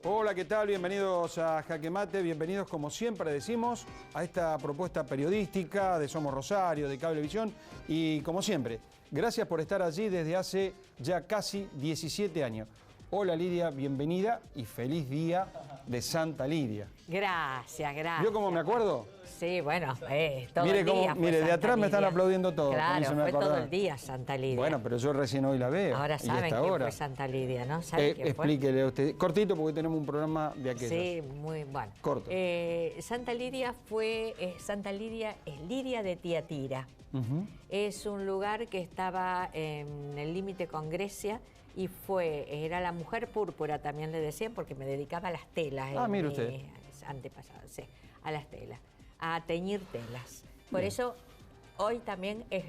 Hola, ¿qué tal? Bienvenidos a Jaque Mate, bienvenidos como siempre decimos a esta propuesta periodística de Somos Rosario, de Cablevisión y como siempre, gracias por estar allí desde hace ya casi 17 años. Hola Lidia, bienvenida y feliz día de Santa Lidia. Gracias, gracias. ¿Vio cómo me acuerdo? Sí, bueno, todo Mire el día cómo, mire, de atrás me están aplaudiendo todos. Claro, fue todo el día Santa Lidia. Bueno, pero yo recién hoy la veo. Ahora saben quién fue Santa Lidia, ¿no? ¿Saben quién fue? Explíquele a usted. Cortito porque tenemos un programa de aquellos. Sí, muy bueno. Corto. Santa Lidia es Lidia de Tiatira. Es un lugar que estaba en el límite con Grecia y era la mujer púrpura, también le decían, porque me dedicaba a las telas. Mire usted. Antepasados, sí, a las telas, a teñir telas. Por Bien. eso hoy también es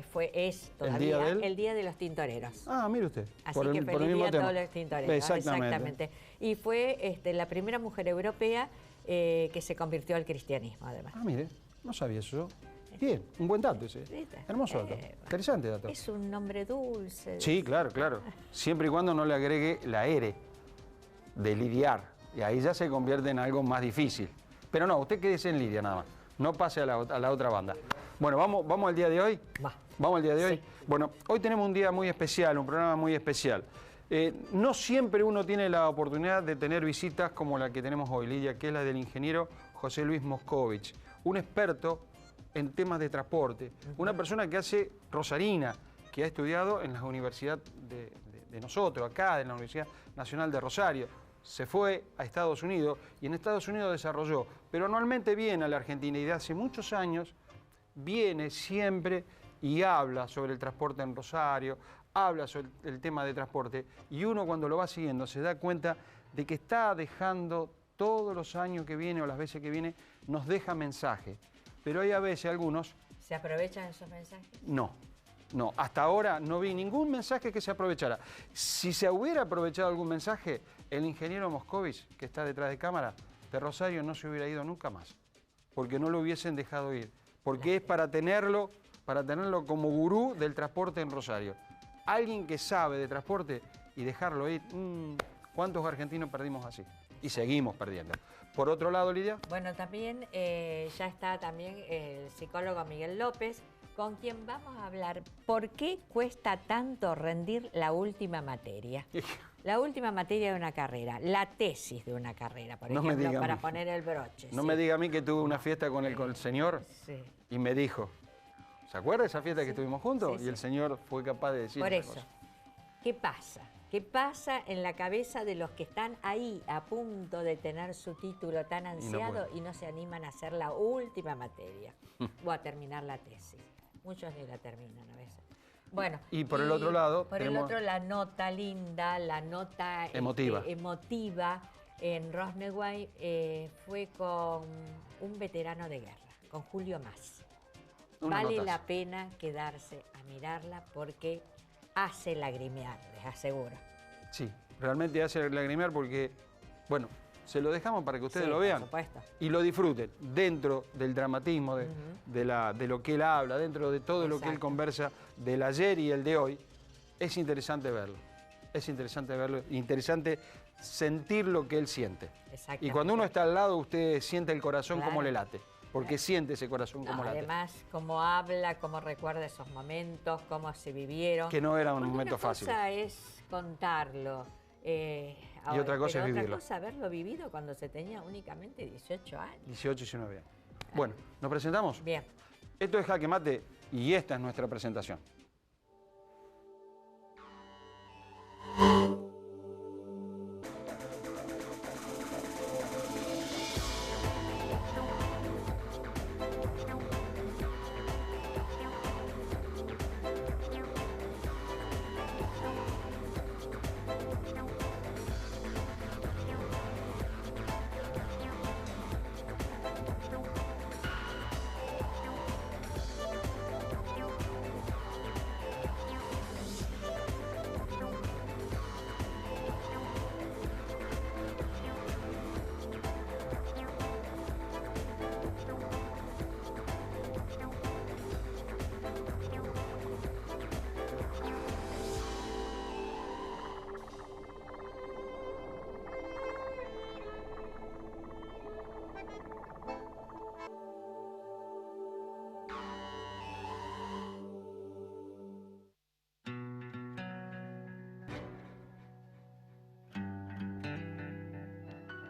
todavía el día de los tintoreros. Mire usted. Así que feliz día a todos los tintoreros. Exactamente. Y fue la primera mujer europea que se convirtió al cristianismo, además. Mire, no sabía eso. Bien, un buen dato ese. ¿Viste? Hermoso dato. Interesante dato. Es un nombre dulce. Sí, claro. Siempre y cuando no le agregue la R de lidiar. Y ahí ya se convierte en algo más difícil. Pero no, usted quédese en Lidia nada más. No pase a la otra banda. Bueno, ¿vamos al día de hoy? ¿Vamos al día de hoy? Sí. Bueno, hoy tenemos un día muy especial, un programa muy especial. No siempre uno tiene la oportunidad de tener visitas como la que tenemos hoy, Lidia, que es la del ingeniero José Luis Moscovich, un experto en temas de transporte, una persona que hace rosarina, que ha estudiado en la universidad de nosotros, acá, en la Universidad Nacional de Rosario. Se fue a Estados Unidos y en Estados Unidos desarrolló, pero anualmente viene a la Argentina y de hace muchos años viene siempre y habla sobre el transporte en Rosario, habla sobre el tema de transporte y uno cuando lo va siguiendo se da cuenta de que está dejando todos los años que viene o las veces que viene, nos deja mensajes. Pero hay a veces algunos... ¿Se aprovechan esos mensajes? No, hasta ahora no vi ningún mensaje que se aprovechara. Si se hubiera aprovechado algún mensaje, el ingeniero Moscovich, que está detrás de cámara, de Rosario no se hubiera ido nunca más, porque no lo hubiesen dejado ir, porque es para tenerlo como gurú del transporte en Rosario. Alguien que sabe de transporte y dejarlo ir, ¿cuántos argentinos perdimos así? Y seguimos perdiendo. Por otro lado, Lidia. Bueno, también ya está también el psicólogo Miguel López, con quien vamos a hablar por qué cuesta tanto rendir la última materia. La última materia de una carrera, la tesis de una carrera, por ejemplo, para poner el broche. No me diga a mí que tuve una fiesta con el señor y me dijo, ¿se acuerda de esa fiesta que estuvimos juntos? Y el señor fue capaz de decir por eso, ¿qué pasa? ¿Qué pasa en la cabeza de los que están ahí a punto de tener su título tan ansiado y no se animan a hacer la última materia o a terminar la tesis? Muchos ni la terminan a veces. Bueno, y por el otro lado... Por el otro, la nota linda, la nota emotiva en Rosneway fue con un veterano de guerra, con Julio Mas. Vale la pena quedarse a mirarla porque hace lagrimear, les aseguro. Sí, realmente hace lagrimear porque, bueno, se lo dejamos para que ustedes lo vean y lo disfruten dentro del dramatismo de lo que él habla, dentro de todo lo que él conversa del ayer y el de hoy. Es interesante verlo, interesante sentir lo que él siente. Y cuando uno está al lado, usted siente el corazón como le late. Porque siente ese corazón como late. Además, cómo habla, cómo recuerda esos momentos, cómo se vivieron. Que no era un momento fácil. Una cosa es contarlo. Y otra cosa es vivirlo. Otra cosa haberlo vivido cuando se tenía únicamente 18 años. 18, 19 años. Bueno, ¿nos presentamos? Bien. Esto es Jaque Mate y esta es nuestra presentación.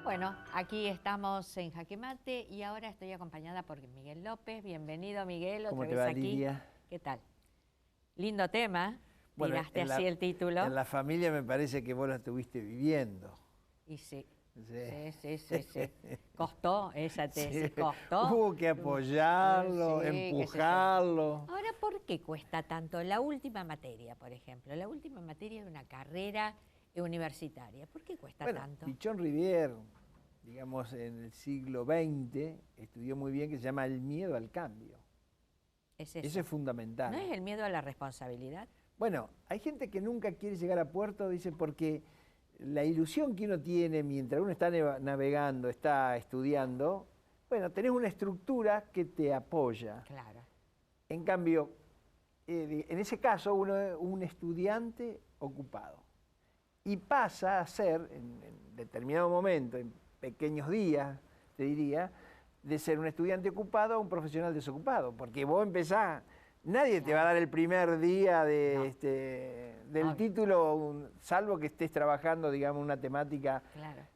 Bueno, aquí estamos en Jaque Mate y ahora estoy acompañada por Miguel López. Bienvenido, Miguel, ¿Cómo otra te vez va, aquí. Lidia? ¿Qué tal? Lindo tema, Bueno, tiraste así el título. En la familia me parece que vos la estuviste viviendo. Y sí. Sí. Sí. Costó esa tesis, Sí. costó. Hubo que apoyarlo, Sí, empujarlo. Ahora, ¿por qué cuesta tanto la última materia, por ejemplo? La última materia de una carrera universitaria. ¿Por qué cuesta tanto? Pichon Rivière, digamos, en el siglo XX, estudió muy bien que se llama el miedo al cambio. Es eso. Eso es fundamental. ¿No es el miedo a la responsabilidad? Bueno, hay gente que nunca quiere llegar a puerto, dice, porque la ilusión que uno tiene mientras uno está navegando, está estudiando, bueno, tenés una estructura que te apoya. Claro. En cambio, en ese caso, uno es un estudiante ocupado. Y pasa a ser, en determinado momento, en pequeños días, te diría, de ser un estudiante ocupado a un profesional desocupado. Porque vos empezás, nadie te va a dar el primer día del título, salvo que estés trabajando, digamos, una temática,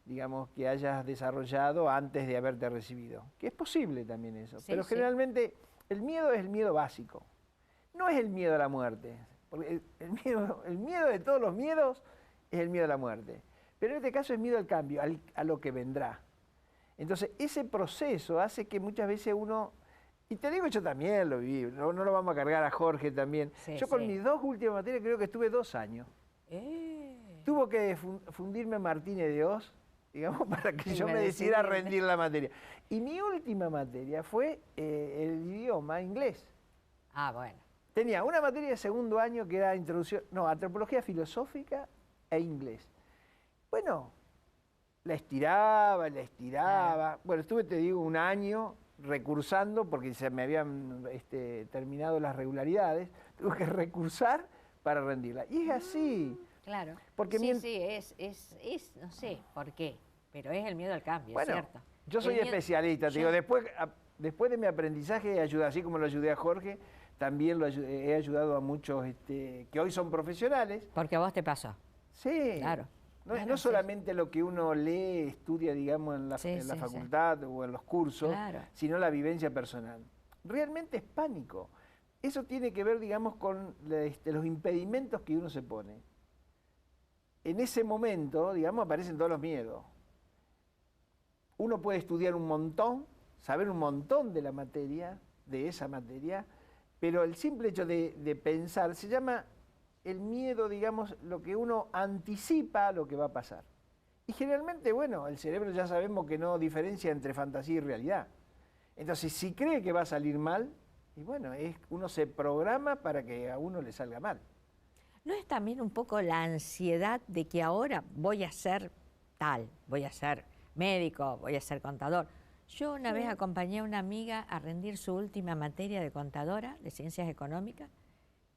digamos, que hayas desarrollado antes de haberte recibido. Que es posible también eso. Pero generalmente el miedo es el miedo básico. No es el miedo a la muerte. Porque el miedo de todos los miedos es el miedo a la muerte. Pero en este caso es miedo al cambio, a lo que vendrá. Entonces, ese proceso hace que muchas veces uno, y te digo, yo también lo viví, no lo vamos a cargar a Jorge también. Yo con mis dos últimas materias creo que estuve 2 años. Tuvo que fundirme Martínez de Oz, digamos, para que yo me decidiera rendir la materia. Y mi última materia fue el idioma inglés. Ah, bueno. Tenía una materia de segundo año que era antropología filosófica e inglés. Bueno, la estiraba. Bueno, estuve, te digo, 1 año recursando porque se me habían terminado las regularidades. Tuve que recursar para rendirla. Y es así. Claro. Porque es, no sé por qué, pero es el miedo al cambio, bueno, ¿cierto? Yo soy especialista, te digo, después de mi aprendizaje, así como lo ayudé a Jorge, también he ayudado a muchos que hoy son profesionales. Porque a vos te pasó. Sí. Claro. No solamente lo que uno lee, estudia, digamos, en la facultad o en los cursos, sino la vivencia personal. Realmente es pánico. Eso tiene que ver, digamos, con los impedimentos que uno se pone. En ese momento, digamos, aparecen todos los miedos. Uno puede estudiar un montón, saber un montón de la materia, de esa materia, pero el simple hecho de pensar se llama el miedo, digamos, lo que uno anticipa lo que va a pasar. Y generalmente, bueno, el cerebro ya sabemos que no diferencia entre fantasía y realidad. Entonces, si cree que va a salir mal, y bueno, uno se programa para que a uno le salga mal. ¿No es también un poco la ansiedad de que ahora voy a ser tal, voy a ser médico, voy a ser contador? Yo una vez acompañé a una amiga a rendir su última materia de contadora, de ciencias económicas,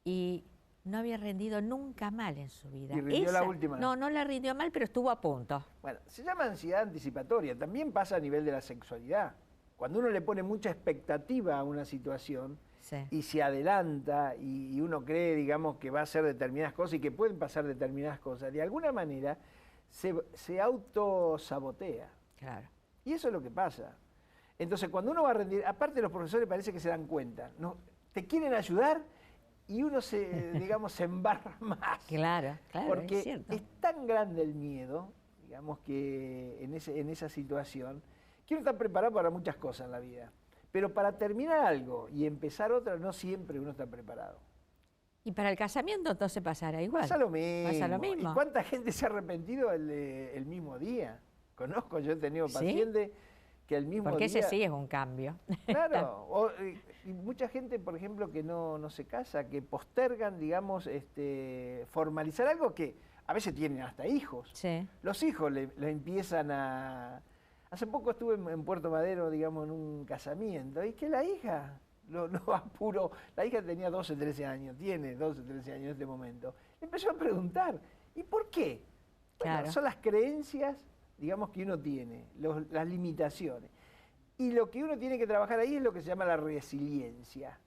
y no había rendido nunca mal en su vida. ¿Y rindió la última? No la rindió mal, pero estuvo a punto. Bueno, se llama ansiedad anticipatoria. También pasa a nivel de la sexualidad. Cuando uno le pone mucha expectativa a una situación y se adelanta y uno cree, digamos, que va a hacer determinadas cosas y que pueden pasar determinadas cosas, de alguna manera se autosabotea. Claro. Y eso es lo que pasa. Entonces, cuando uno va a rendir, aparte los profesores parece que se dan cuenta, ¿no? Te quieren ayudar y uno digamos, se embarra más. Claro, porque es cierto. Es tan grande el miedo, digamos, que en esa situación, que uno está preparado para muchas cosas en la vida. Pero para terminar algo y empezar otra, no siempre uno está preparado. Y para el casamiento entonces pasará igual. Pasa lo mismo. ¿Y cuánta gente se ha arrepentido el mismo día? Yo he tenido pacientes que el mismo Porque día... ese sí es un cambio. Claro. Y mucha gente, por ejemplo, que no se casa, que postergan, digamos, formalizar algo que a veces tienen hasta hijos. Sí. Los hijos le empiezan a... Hace poco estuve en Puerto Madero, digamos, en un casamiento, y que la hija... Lo apuró. La hija tenía 12, 13 años, tiene 12, 13 años en este momento. Le empezó a preguntar, ¿y por qué? Bueno, son las creencias, digamos, que uno tiene, las limitaciones. Y lo que uno tiene que trabajar ahí es lo que se llama la resiliencia.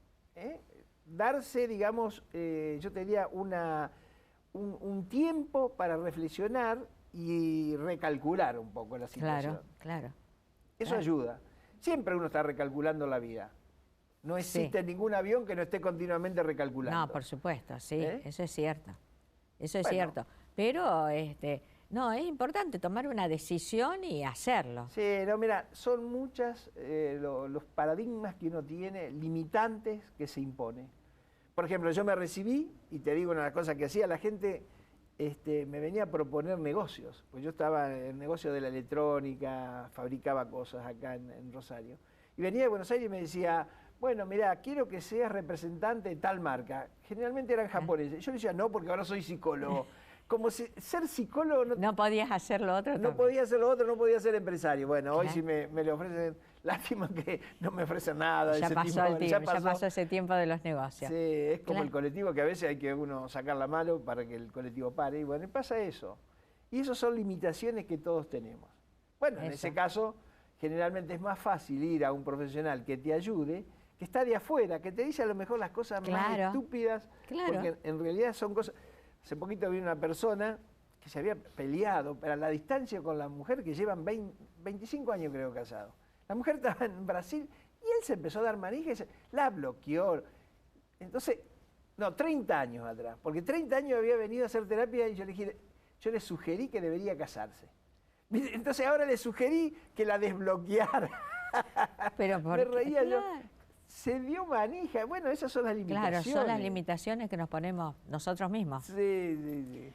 Darse, digamos, yo te diría, un tiempo para reflexionar y recalcular un poco la situación. Claro. Eso ayuda. Siempre uno está recalculando la vida. No existe ningún avión que no esté continuamente recalculando. No, por supuesto, sí, eso es cierto. Eso es cierto. Pero no, es importante tomar una decisión y hacerlo. Sí, no, mira, son muchas los paradigmas que uno tiene, limitantes que se impone. Por ejemplo, yo me recibí, y te digo una de las cosas que hacía, la gente me venía a proponer negocios. Pues yo estaba en el negocio de la electrónica, fabricaba cosas acá en Rosario. Y venía de Buenos Aires y me decía, bueno, mira, quiero que seas representante de tal marca. Generalmente eran japoneses. Yo le decía, no, porque ahora soy psicólogo. Como si ser psicólogo... No podías hacer lo otro. No podía hacer lo otro, no podía ser empresario. Bueno, hoy sí me le ofrecen... Lástima que no me ofrecen nada. Ya pasó el tiempo, ya pasó ese tiempo de los negocios. Sí, es como el colectivo, que a veces hay que uno sacar la mano para que el colectivo pare. Y bueno, pasa eso. Y esas son limitaciones que todos tenemos. Bueno, en ese caso, generalmente es más fácil ir a un profesional que te ayude, que está de afuera, que te dice a lo mejor las cosas más estúpidas, porque en realidad son cosas... Hace poquito vi una persona que se había peleado a la distancia con la mujer, que llevan 25 años creo casados. La mujer estaba en Brasil y él se empezó a dar manija y la bloqueó. Entonces, no, 30 años atrás, porque 30 años había venido a hacer terapia y yo le sugerí que debería casarse. Entonces ahora le sugerí que la desbloqueara. Pero me reía yo. Se dio manija. Bueno, esas son las limitaciones. Claro, son las limitaciones que nos ponemos nosotros mismos. Sí.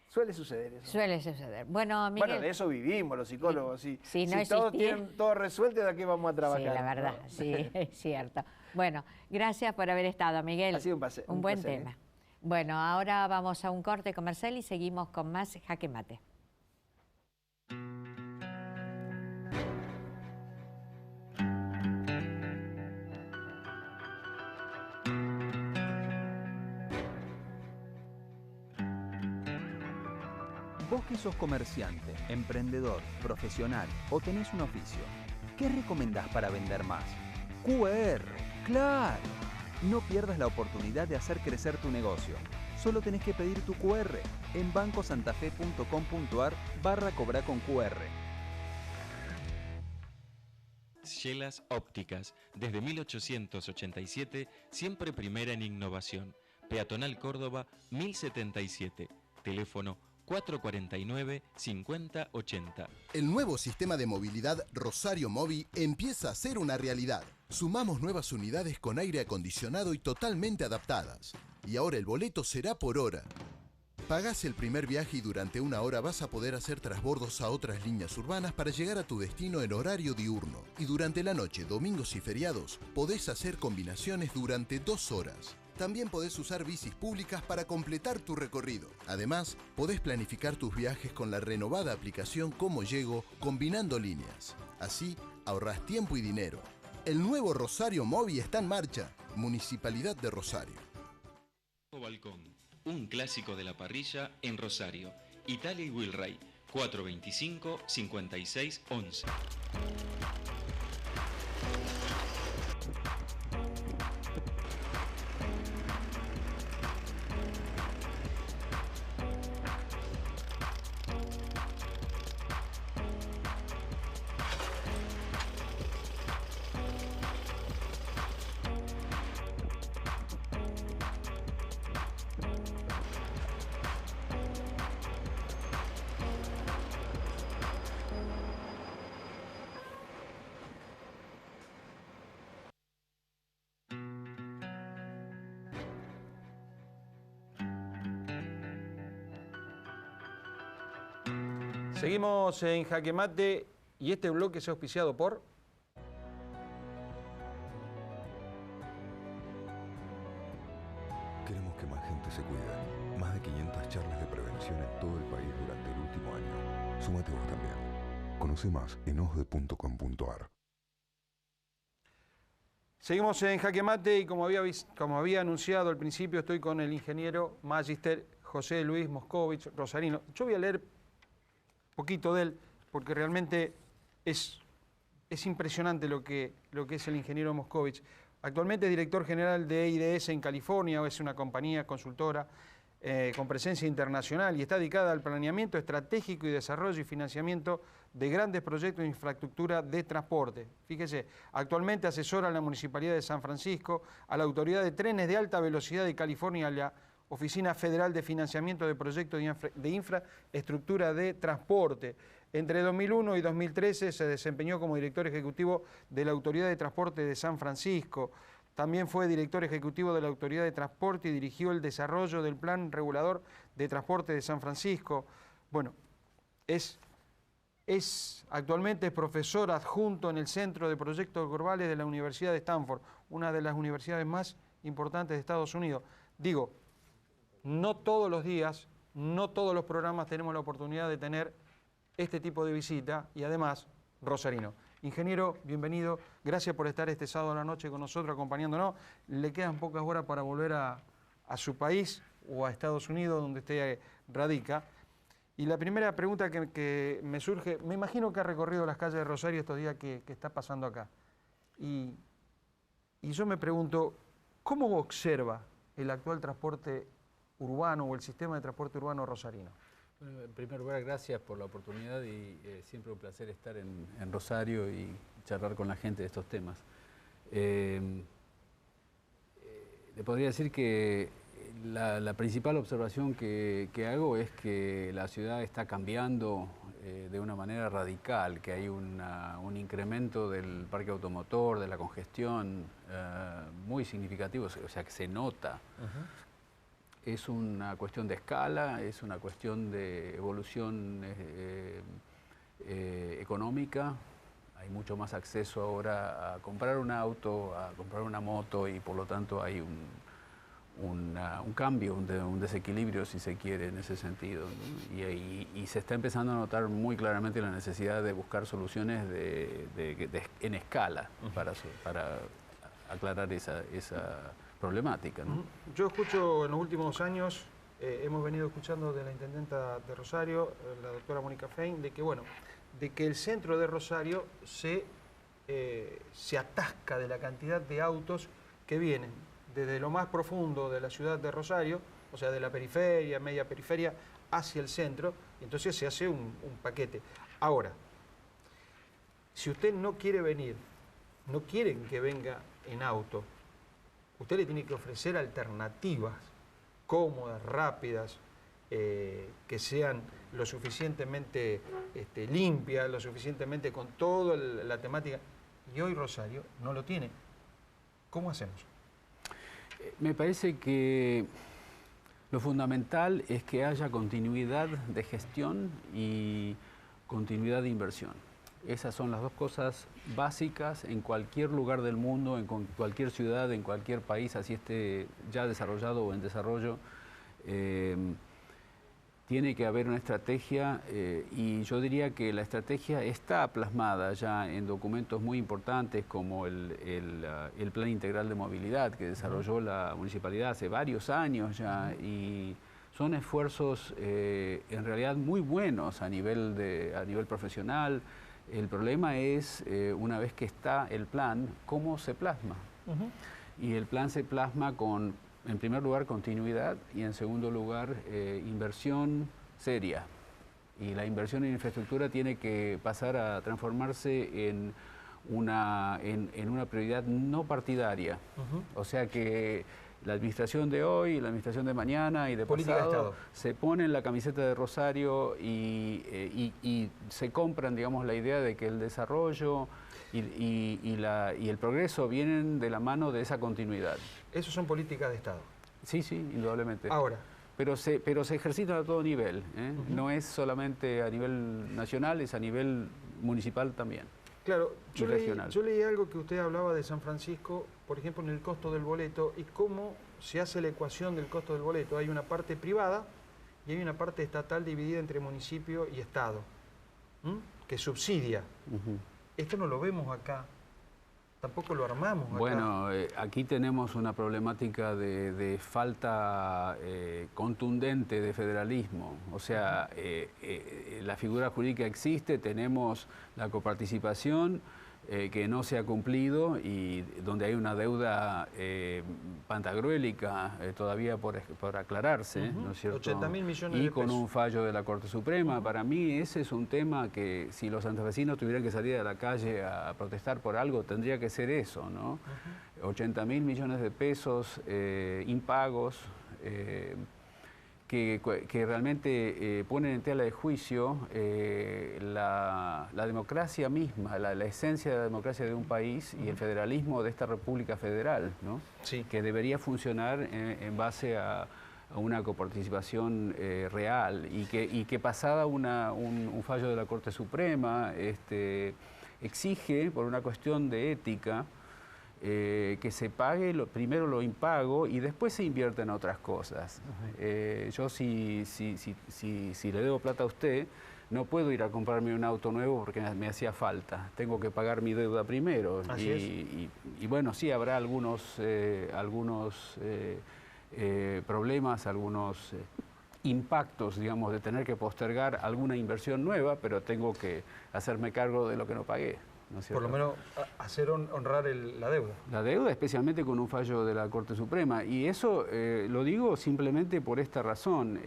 Suele suceder eso. Suele suceder. Bueno, Miguel... Bueno, de eso vivimos los psicólogos. Si todos tienen todo resuelto, ¿de qué vamos a trabajar? Sí, la verdad, sí, es cierto. Bueno, gracias por haber estado, Miguel. Ha sido un placer. Un buen tema. Bueno, ahora vamos a un corte comercial y seguimos con más Jaque Mate. Vos que sos comerciante, emprendedor, profesional o tenés un oficio, ¿qué recomendás para vender más? QR, ¡claro! No pierdas la oportunidad de hacer crecer tu negocio. Solo tenés que pedir tu QR en bancosantafe.com.ar/cobra con QR. Chelas Ópticas, desde 1887, siempre primera en innovación. Peatonal Córdoba, 1077. Teléfono 449-5080. El nuevo sistema de movilidad Rosario Movi empieza a ser una realidad. Sumamos nuevas unidades con aire acondicionado y totalmente adaptadas. Y ahora el boleto será por hora. Pagás el primer viaje y durante una hora vas a poder hacer transbordos a otras líneas urbanas para llegar a tu destino en horario diurno. Y durante la noche, domingos y feriados, podés hacer combinaciones durante 2 horas. También podés usar bicis públicas para completar tu recorrido. Además, podés planificar tus viajes con la renovada aplicación Cómo Llego, combinando líneas. Así, ahorrás tiempo y dinero. El nuevo Rosario Movi está en marcha. Municipalidad de Rosario. Balcón, un clásico de la parrilla en Rosario. Italia y Wilray, 425-5611. Seguimos en Jaque Mate y este bloque es auspiciado por... Queremos que más gente se cuide. Más de 500 charlas de prevención en todo el país durante el último año. Súmate vos también. Conoce más en osde.com.ar. Seguimos en Jaque Mate y como había anunciado al principio, estoy con el ingeniero Magister José Luis Moscovich, rosarino. Yo voy a leer poquito de él, porque realmente es impresionante lo que es el ingeniero Moscovich. Actualmente es director general de IDS en California, es una compañía consultora. con presencia internacional y está dedicada al planeamiento estratégico y desarrollo y financiamiento de grandes proyectos de infraestructura de transporte. Fíjese, actualmente asesora a la Municipalidad de San Francisco, a la Autoridad de Trenes de Alta Velocidad de California, a la Oficina Federal de Financiamiento de Proyectos de Infraestructura de Transporte. Entre 2001 y 2013 se desempeñó como director ejecutivo de la Autoridad de Transporte de San Francisco. También fue director ejecutivo de la Autoridad de Transporte y dirigió el desarrollo del Plan Regulador de Transporte de San Francisco. Bueno, actualmente es profesor adjunto en el Centro de Proyectos Globales de la Universidad de Stanford, una de las universidades más importantes de Estados Unidos. Digo, no todos los días, no todos los programas tenemos la oportunidad de tener este tipo de visita y además rosarino. Ingeniero, bienvenido. Gracias por estar este sábado a la noche con nosotros, acompañándonos. Le quedan pocas horas para volver a su país o a Estados Unidos, donde usted radica. Y la primera pregunta que me surge, me imagino que ha recorrido las calles de Rosario estos días que está pasando acá. Y yo me pregunto, ¿cómo observa el actual transporte urbano o el sistema de transporte urbano rosarino? Bueno, en primer lugar, gracias por la oportunidad y siempre un placer estar en Rosario y charlar con la gente de estos temas. Le podría decir que la principal observación que hago es que la ciudad está cambiando de una manera radical, que hay un incremento del parque automotor, de la congestión muy significativo, o sea que se nota. Es una cuestión de escala, es una cuestión de evolución económica. Hay mucho más acceso ahora a comprar un auto, a comprar una moto y por lo tanto hay un cambio, un desequilibrio, si se quiere, en ese sentido, ¿no? Y se está empezando a notar muy claramente la necesidad de buscar soluciones en escala para aclarar esa problemática, ¿no? Yo escucho en los últimos años, hemos venido escuchando de la intendenta de Rosario, la doctora Mónica Fein, de que el centro de Rosario se atasca de la cantidad de autos que vienen desde lo más profundo de la ciudad de Rosario, o sea, de la periferia, media periferia, hacia el centro, y entonces se hace un paquete. Ahora, si usted no quiere venir, no quieren que venga en auto, usted le tiene que ofrecer alternativas cómodas, rápidas, que sean lo suficientemente limpias, lo suficientemente con toda la temática. Y hoy Rosario no lo tiene. ¿Cómo hacemos? Me parece que lo fundamental es que haya continuidad de gestión y continuidad de inversión. Esas son las dos cosas básicas en cualquier lugar del mundo, en cualquier ciudad, en cualquier país, así esté ya desarrollado o en desarrollo. Tiene que haber una estrategia y yo diría que la estrategia está plasmada ya en documentos muy importantes como el Plan Integral de Movilidad que desarrolló la Municipalidad hace varios años ya y son esfuerzos en realidad muy buenos a nivel profesional. El problema es, una vez que está el plan, cómo se plasma. Y el plan se plasma con, en primer lugar, continuidad y en segundo lugar, inversión seria. Y la inversión en infraestructura tiene que pasar a transformarse en una prioridad no partidaria. O sea que la administración de hoy, la administración de mañana y de pasado se ponen la camiseta de Rosario y se compran, digamos, la idea de que el desarrollo y el progreso vienen de la mano de esa continuidad. Eso son políticas de Estado. Sí, sí, indudablemente. Ahora. Pero se ejercitan a todo nivel, ¿eh? No es solamente a nivel nacional, es a nivel municipal también. Claro, yo leí algo que usted hablaba de San Francisco, por ejemplo, en el costo del boleto y cómo se hace la ecuación del costo del boleto. Hay una parte privada y hay una parte estatal dividida entre municipio y Estado, que subsidia. Esto no lo vemos acá, tampoco lo armamos acá. Bueno, aquí tenemos una problemática de falta contundente de federalismo. O sea, la figura jurídica existe, tenemos la coparticipación, que no se ha cumplido y donde hay una deuda pantagruélica todavía por aclararse, ¿no es cierto? 80.000 millones y de con pesos. un fallo de la Corte Suprema. Para mí ese es un tema que si los santafesinos tuvieran que salir a la calle a protestar por algo, tendría que ser eso, ¿no? 80.000 millones de pesos impagos, que realmente ponen en tela de juicio la democracia misma, la esencia de la democracia de un país y el federalismo de esta República Federal, ¿no? Sí. Que debería funcionar en base a una coparticipación real y que pasada un fallo de la Corte Suprema exige, por una cuestión de ética, que se pague primero lo impago y después se invierta en otras cosas. Yo si le debo plata a usted, no puedo ir a comprarme un auto nuevo porque me hacía falta. Tengo que pagar mi deuda primero. Y bueno, sí, habrá algunos problemas, algunos impactos, digamos, de tener que postergar alguna inversión nueva, pero tengo que hacerme cargo de lo que no pagué. ¿No es cierto? Por lo menos hacer honrar la deuda. La deuda, especialmente con un fallo de la Corte Suprema. Y eso lo digo simplemente por esta razón.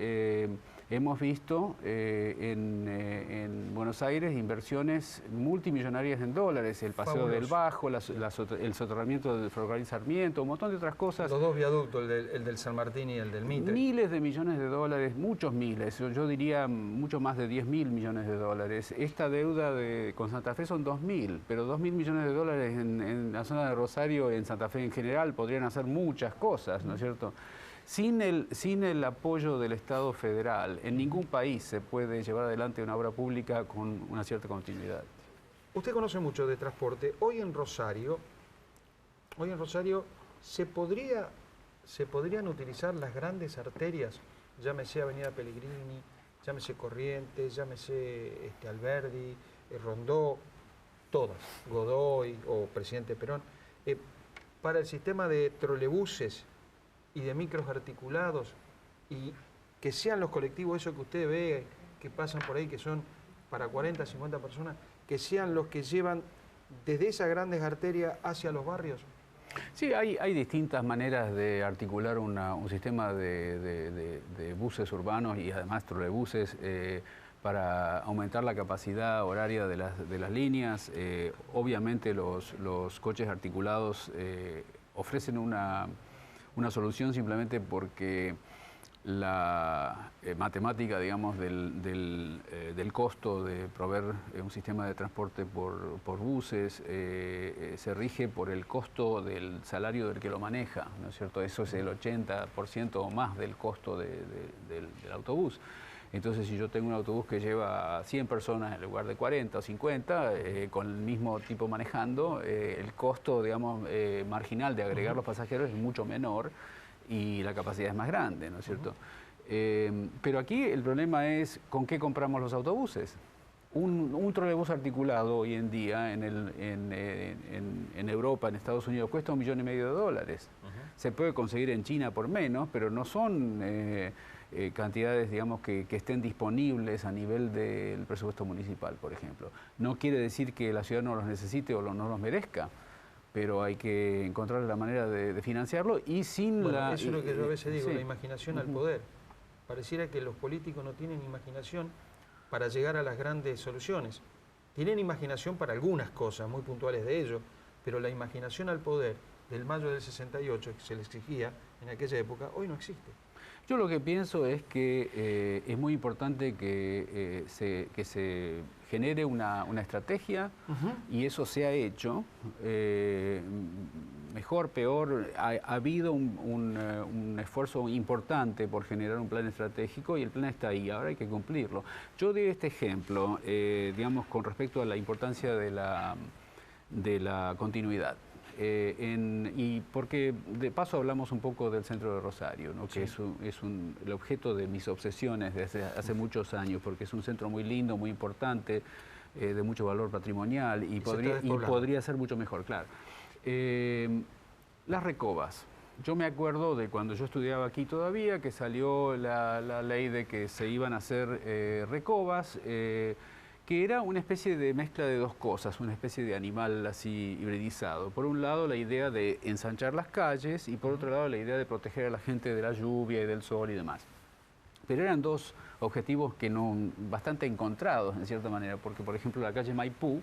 Hemos visto en Buenos Aires inversiones multimillonarias en dólares, el Paseo Fabuloso. del Bajo, el soterramiento del ferrocarril Sarmiento, un montón de otras cosas. Los dos viaductos, el del San Martín y el del Mitre. Miles de millones de dólares, muchos miles, yo diría mucho más de 10.000 millones de dólares. Esta deuda con Santa Fe son 2.000, pero 2.000 millones de dólares en la zona de Rosario, en Santa Fe en general, podrían hacer muchas cosas, ¿no es cierto? Sin el apoyo del Estado federal, en ningún país se puede llevar adelante una obra pública con una cierta continuidad. Usted conoce mucho de transporte. Hoy en Rosario se podrían utilizar las grandes arterias, llámese Avenida Pellegrini, llámese Corrientes, llámese Alberdi, Rondó, todas, Godoy o Presidente Perón, para el sistema de trolebuses y de micros articulados, y que sean los colectivos, eso que usted ve, que pasan por ahí, que son para 40, 50 personas, que sean los que llevan desde esas grandes arterias hacia los barrios? Sí, hay distintas maneras de articular un sistema de buses urbanos y además trolebuses para aumentar la capacidad horaria de las líneas. Obviamente los coches articulados ofrecen una solución simplemente porque la matemática, digamos, del costo de proveer un sistema de transporte por buses se rige por el costo del salario del que lo maneja, ¿no es cierto? Eso es el 80% o más del costo del autobús. Entonces, si yo tengo un autobús que lleva 100 personas en lugar de 40 o 50, con el mismo tipo manejando, el costo, digamos, marginal de agregar los pasajeros es mucho menor y la capacidad es más grande, ¿no es cierto? Pero aquí el problema es con qué compramos los autobuses. Un trolebús articulado hoy en día en Europa, en Estados Unidos, cuesta $1,5 millones. Se puede conseguir en China por menos, pero no son cantidades, digamos, que estén disponibles a nivel del presupuesto municipal, por ejemplo. No quiere decir que la ciudad no los necesite o no los merezca, pero hay que encontrar la manera de financiarlo y sin eso es lo que yo a veces digo, la imaginación al poder. Pareciera que los políticos no tienen imaginación para llegar a las grandes soluciones. Tienen imaginación para algunas cosas muy puntuales de ello, pero la imaginación al poder del mayo del 68, que se le exigía en aquella época, hoy no existe. Yo lo que pienso es que es muy importante que se genere una estrategia y eso se ha hecho. Mejor, peor, ha habido un esfuerzo importante por generar un plan estratégico y el plan está ahí, ahora hay que cumplirlo. Yo di este ejemplo, digamos, con respecto a la importancia de la continuidad. Y porque de paso hablamos un poco del centro de Rosario, ¿no? Que es el objeto de mis obsesiones desde hace muchos años, porque es un centro muy lindo, muy importante, de mucho valor patrimonial y podría ser mucho mejor, claro. Las recobas. Yo me acuerdo de cuando yo estudiaba aquí todavía, que salió la ley de que se iban a hacer recobas, que era una especie de mezcla de dos cosas, una especie de animal así hibridizado. Por un lado, la idea de ensanchar las calles y por otro lado, la idea de proteger a la gente de la lluvia y del sol y demás. Pero eran dos objetivos que bastante encontrados, en cierta manera, porque, por ejemplo, la calle Maipú,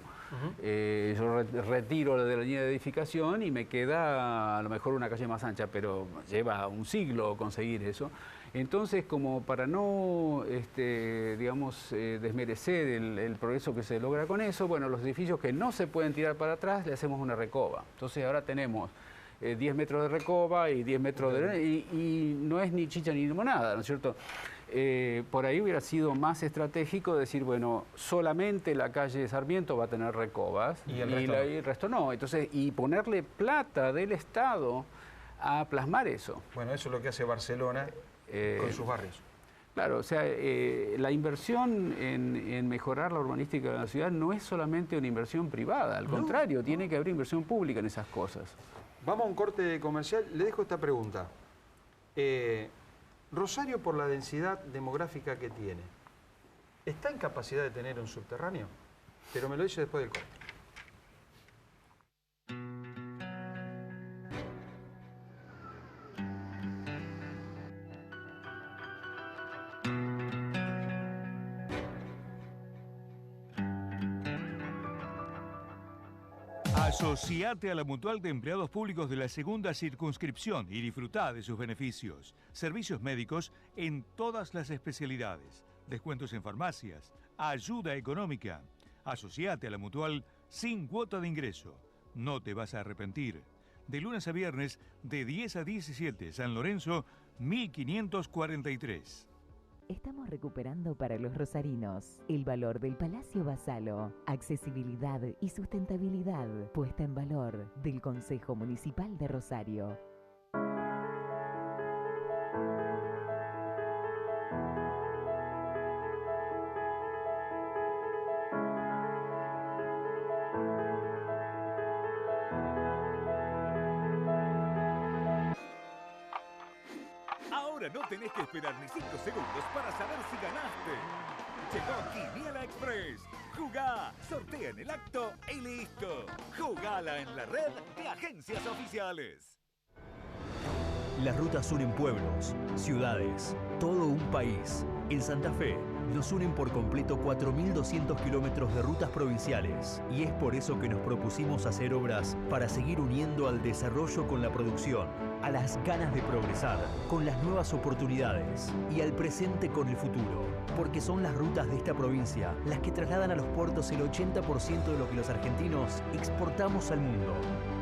yo retiro de la línea de edificación y me queda a lo mejor una calle más ancha, pero lleva un siglo conseguir eso. Entonces, como para no, digamos, desmerecer el progreso que se logra con eso, bueno, los edificios que no se pueden tirar para atrás, le hacemos una recoba. Entonces, ahora tenemos 10 metros de recoba y 10 metros de... Y no es ni chicha ni limonada, ¿no es cierto? Por ahí hubiera sido más estratégico decir, bueno, solamente la calle Sarmiento va a tener recobas y el resto no. Entonces, y ponerle plata del Estado a plasmar eso. Bueno, eso es lo que hace Barcelona con sus barrios. Claro, o sea, la inversión en mejorar la urbanística de la ciudad no es solamente una inversión privada, al contrario, tiene que haber inversión pública en esas cosas. Vamos a un corte comercial. Le dejo esta pregunta. Rosario, por la densidad demográfica que tiene, ¿está en capacidad de tener un subterráneo? Pero me lo dice después del corte. Asociate a la Mutual de Empleados Públicos de la Segunda Circunscripción y disfrutá de sus beneficios. Servicios médicos en todas las especialidades, descuentos en farmacias, ayuda económica. Asociate a la Mutual sin cuota de ingreso. No te vas a arrepentir. De lunes a viernes, de 10 a 17, San Lorenzo, 1543. Estamos recuperando para los rosarinos el valor del Palacio Basalo, accesibilidad y sustentabilidad puesta en valor del Consejo Municipal de Rosario. No tenés que esperar ni 5 segundos para saber si ganaste. Llegó Quiniela Express. Jugá, sortea en el acto y listo. Jugala en la red de agencias oficiales. Las rutas unen pueblos, ciudades, todo un país. En Santa Fe nos unen por completo 4.200 kilómetros de rutas provinciales y es por eso que nos propusimos hacer obras para seguir uniendo al desarrollo con la producción, a las ganas de progresar con las nuevas oportunidades y al presente con el futuro, porque son las rutas de esta provincia las que trasladan a los puertos el 80% de lo que los argentinos exportamos al mundo.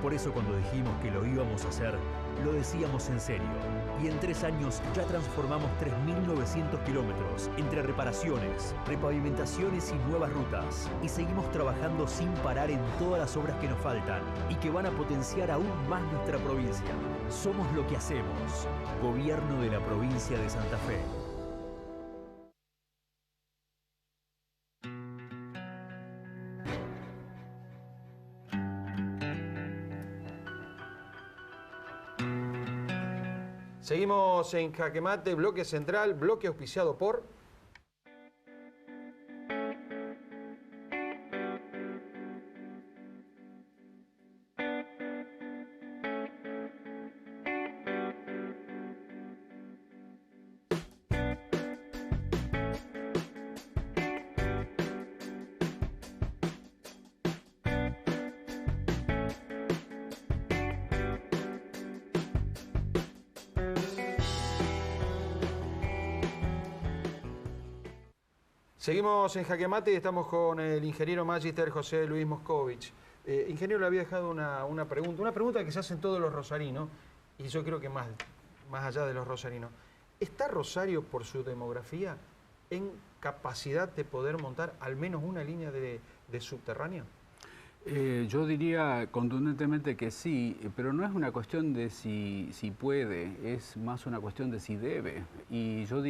Por eso cuando dijimos que lo íbamos a hacer, lo decíamos en serio. Y en 3 años ya transformamos 3.900 kilómetros entre reparaciones, repavimentaciones y nuevas rutas. Y seguimos trabajando sin parar en todas las obras que nos faltan y que van a potenciar aún más nuestra provincia. Somos lo que hacemos. Gobierno de la provincia de Santa Fe. Seguimos en Jaque Mate, bloque central, bloque auspiciado por... Seguimos en Jaque Mate y estamos con el ingeniero magíster José Luis Moscovich. Ingeniero, le había dejado una pregunta que se hacen todos los rosarinos, y yo creo que más allá de los rosarinos. ¿Está Rosario, por su demografía, en capacidad de poder montar al menos una línea de subterráneo? Yo diría contundentemente que sí, pero no es una cuestión de si puede, es más una cuestión de si debe. Y yo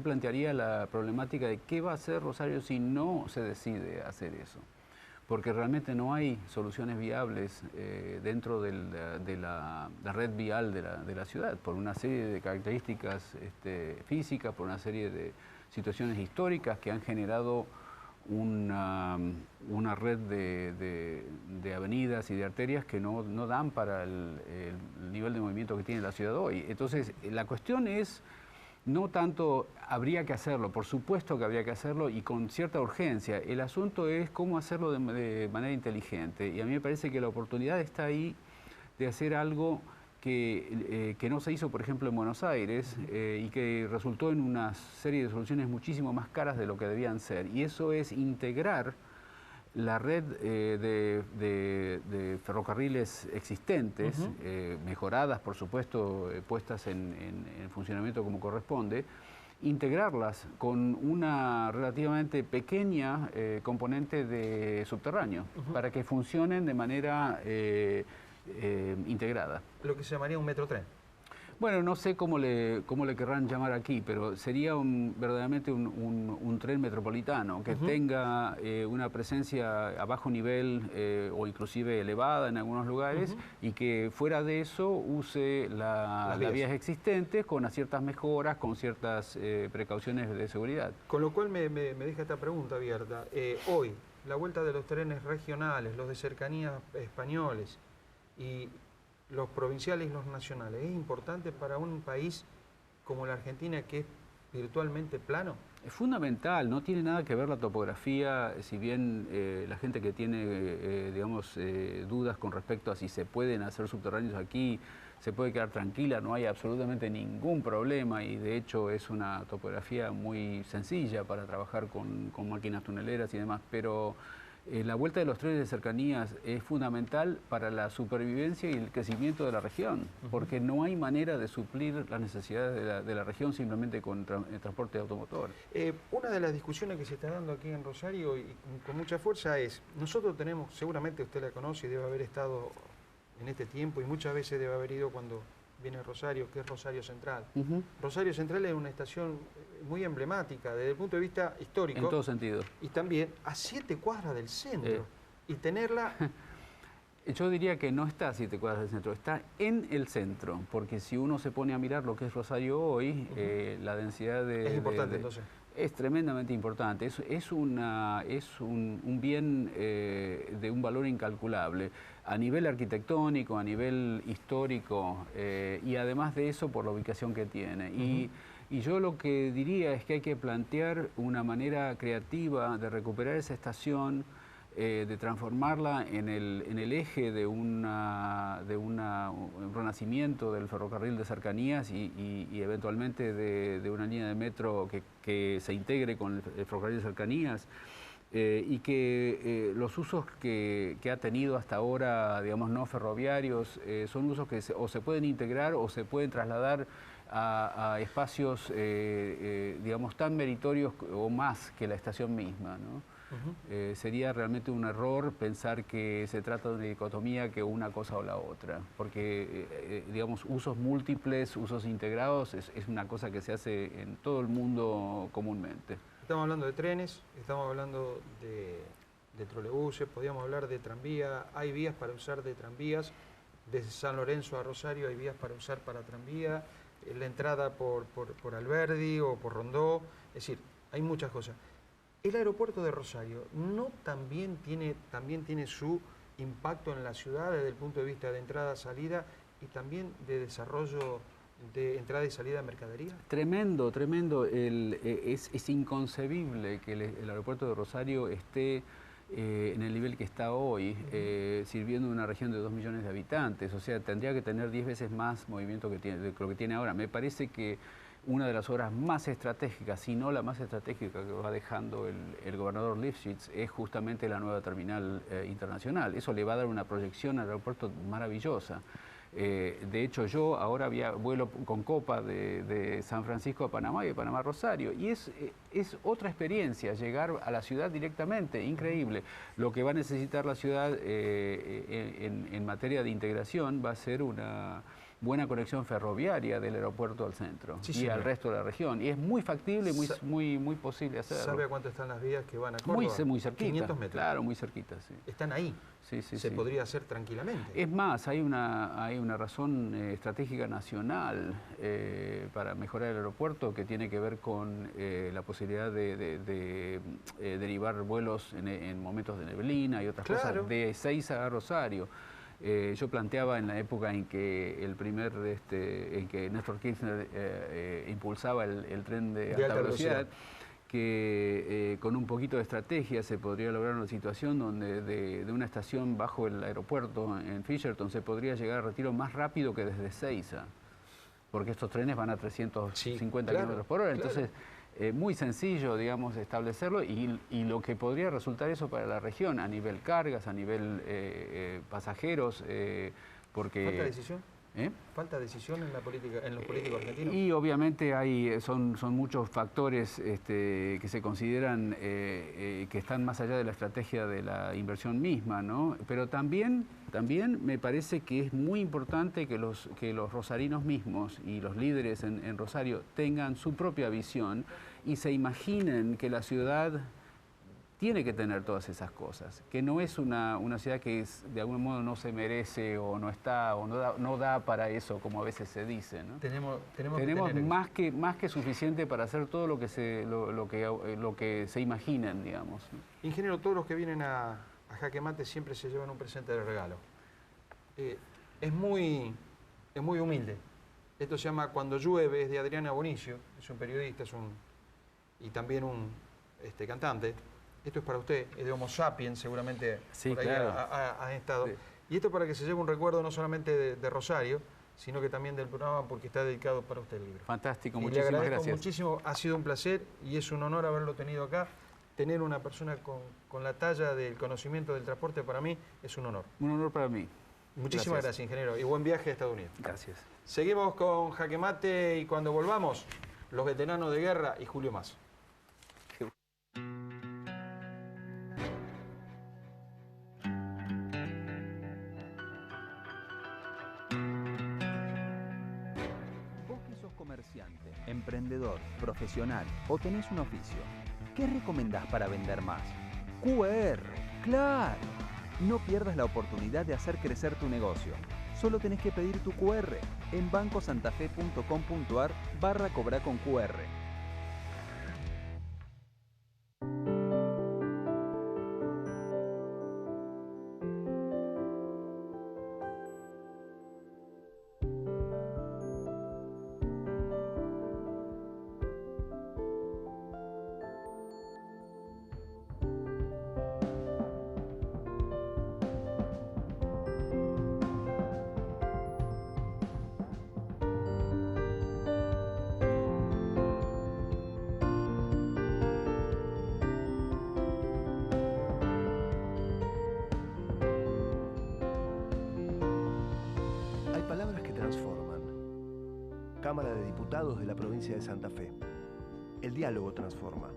plantearía la problemática de qué va a hacer Rosario si no se decide hacer eso. Porque realmente no hay soluciones viables dentro de la red vial de la ciudad, por una serie de características físicas, por una serie de situaciones históricas que han generado una red de avenidas y de arterias que no dan para el nivel de movimiento que tiene la ciudad hoy. Entonces, la cuestión es, no tanto habría que hacerlo, por supuesto que habría que hacerlo y con cierta urgencia. El asunto es cómo hacerlo de manera inteligente. Y a mí me parece que la oportunidad está ahí de hacer algo que no se hizo, por ejemplo, en Buenos Aires y que resultó en una serie de soluciones muchísimo más caras de lo que debían ser. Y eso es integrar la red de ferrocarriles existentes, mejoradas, por supuesto, puestas en funcionamiento como corresponde, integrarlas con una relativamente pequeña componente de subterráneo para que funcionen de manera integrada. Lo que se llamaría un metrotren. Bueno, no sé cómo le querrán llamar aquí, pero sería verdaderamente un tren metropolitano que tenga una presencia a bajo nivel o inclusive elevada en algunos lugares y que fuera de eso use las vías existentes con ciertas mejoras, con ciertas precauciones de seguridad. Con lo cual me deja esta pregunta abierta. Hoy, la vuelta de los trenes regionales, los de cercanías españoles y los provinciales y los nacionales, ¿es importante para un país como la Argentina que es virtualmente plano? Es fundamental, no tiene nada que ver la topografía, si bien la gente que tiene, dudas con respecto a si se pueden hacer subterráneos aquí, se puede quedar tranquila, no hay absolutamente ningún problema y de hecho es una topografía muy sencilla para trabajar con máquinas tuneleras y demás, pero la vuelta de los trenes de cercanías es fundamental para la supervivencia y el crecimiento de la región, porque no hay manera de suplir las necesidades de la región simplemente con el transporte automotor. Una de las discusiones que se está dando aquí en Rosario y con mucha fuerza es, nosotros tenemos, seguramente usted la conoce y debe haber estado en este tiempo y muchas veces debe haber ido cuando viene Rosario, que es Rosario Central. Rosario Central es una estación muy emblemática desde el punto de vista histórico. En todo sentido. Y también a 7 cuadras del centro. Y tenerla... Yo diría que no está a 7 cuadras del centro, está en el centro, porque si uno se pone a mirar lo que es Rosario hoy, la densidad de... Es importante entonces. Es tremendamente importante, es un bien de un valor incalculable a nivel arquitectónico, a nivel histórico y además de eso por la ubicación que tiene. Y yo lo que diría es que hay que plantear una manera creativa de recuperar esa estación, de transformarla en el eje de un renacimiento del ferrocarril de cercanías y eventualmente de una línea de metro que se integre con el ferrocarril de cercanías y que los usos que ha tenido hasta ahora, digamos, no ferroviarios, son usos que o se pueden integrar o se pueden trasladar a espacios, digamos, tan meritorios o más que la estación misma, ¿no? Sería realmente un error pensar que se trata de una dicotomía que una cosa o la otra, porque digamos, usos múltiples, usos integrados, es una cosa que se hace en todo el mundo comúnmente. Estamos hablando de trenes, estamos hablando de trolebuses, podríamos hablar de tranvía, hay vías para usar de tranvías, desde San Lorenzo a Rosario hay vías para usar para tranvía, la entrada por Alberdi o por Rondó, es decir, hay muchas cosas. El aeropuerto de Rosario también tiene su impacto en la ciudad desde el punto de vista de entrada-salida y también de desarrollo de entrada y salida de mercadería. Tremendo, tremendo. Es inconcebible que el aeropuerto de Rosario esté en el nivel que está hoy, sirviendo una región de 2 millones de habitantes. O sea, tendría que tener 10 veces más movimiento de lo que tiene ahora. Me parece que una de las obras más estratégicas, si no la más estratégica que va dejando el gobernador Lifshitz es justamente la nueva terminal internacional. Eso le va a dar una proyección al aeropuerto maravillosa. De hecho, yo ahora vuelo con Copa de San Francisco a Panamá y de Panamá a Rosario. Y es otra experiencia, llegar a la ciudad directamente, increíble. Lo que va a necesitar la ciudad en materia de integración va a ser buena conexión ferroviaria del aeropuerto al centro y al resto de la región. Y es muy factible y muy posible hacerlo. ¿Sabe a cuánto están las vías que van a Córdoba? Muy cerquita. 500 metros. Claro, muy cerquita, sí. Están ahí. Se podría hacer tranquilamente. Es más, hay una razón estratégica nacional para mejorar el aeropuerto que tiene que ver con la posibilidad de derivar vuelos en momentos de neblina y otras cosas, de Ezeiza a Rosario. Yo planteaba en la época en que en que Néstor Kirchner impulsaba el tren de alta velocidad, que con un poquito de estrategia se podría lograr una situación donde de una estación bajo el aeropuerto en Fisherton se podría llegar a Retiro más rápido que desde Ezeiza, porque estos trenes van a 350 kilómetros por hora. Entonces, muy sencillo, digamos, establecerlo y lo que podría resultar eso para la región a nivel cargas, a nivel pasajeros, porque... ¿Falta decisión? ¿Falta decisión en la política, en los políticos argentinos? Y obviamente son muchos factores que se consideran que están más allá de la estrategia de la inversión misma, ¿no? Pero también me parece que es muy importante que los rosarinos mismos y los líderes en Rosario tengan su propia visión y se imaginen que la ciudad tiene que tener todas esas cosas, que no es una ciudad que de algún modo no se merece o no está o no da para eso, como a veces se dice, ¿no? Tenemos más que suficiente para hacer todo lo que se imaginen, digamos. Ingeniero, todos los que vienen a Jaque Mate siempre se llevan un presente de regalo. Es muy humilde. Esto se llama Cuando llueve, es de Adriana Bonicio, es un periodista, y también un cantante. Esto es para usted, es de Homo Sapiens, seguramente por ahí ha estado. Sí. Y esto para que se lleve un recuerdo no solamente de Rosario, sino que también del programa, porque está dedicado para usted el libro. Fantástico, muchísimas gracias. Le agradezco muchísimo, ha sido un placer y es un honor haberlo tenido acá. Tener una persona con la talla del conocimiento del transporte para mí es un honor. Un honor para mí. Muchísimas gracias, ingeniero, y buen viaje a Estados Unidos. Gracias. Seguimos con Jaque Mate y cuando volvamos, los veteranos de guerra y Julio Mas. Comerciante, emprendedor, profesional o tenés un oficio, ¿qué recomendás para vender más? QR, claro. No pierdas la oportunidad de hacer crecer tu negocio. Solo tenés que pedir tu QR en bancosantafe.com.ar/cobrar con QR. Cámara de Diputados de la provincia de Santa Fe. El diálogo transforma.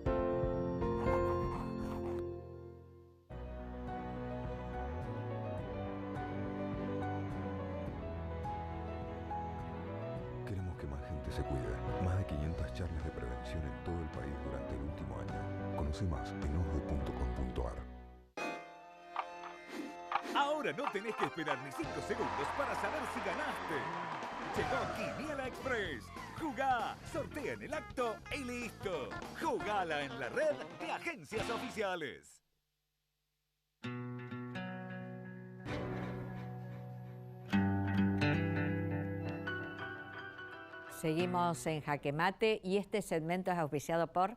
Queremos que más gente se cuide. Más de 500 charlas de prevención en todo el país durante el último año. Conoce más en osde.com.ar. Ahora no tenés que esperar ni 5 segundos para saber si ganaste. Llegó Quiniela Express. Jugá, sortea en el acto y listo. Jugala en la red de agencias oficiales. Seguimos en Jaque Mate y este segmento es auspiciado por...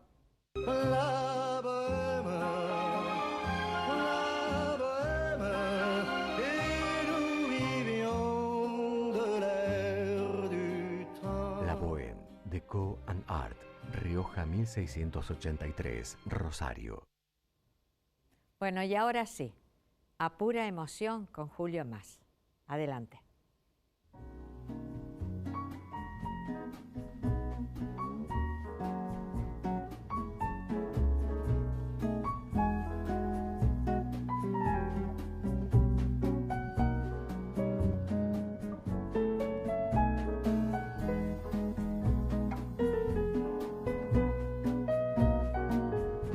Deco and Art, Rioja 1683, Rosario. Bueno, y ahora sí, a pura emoción con Julio Mas. Adelante.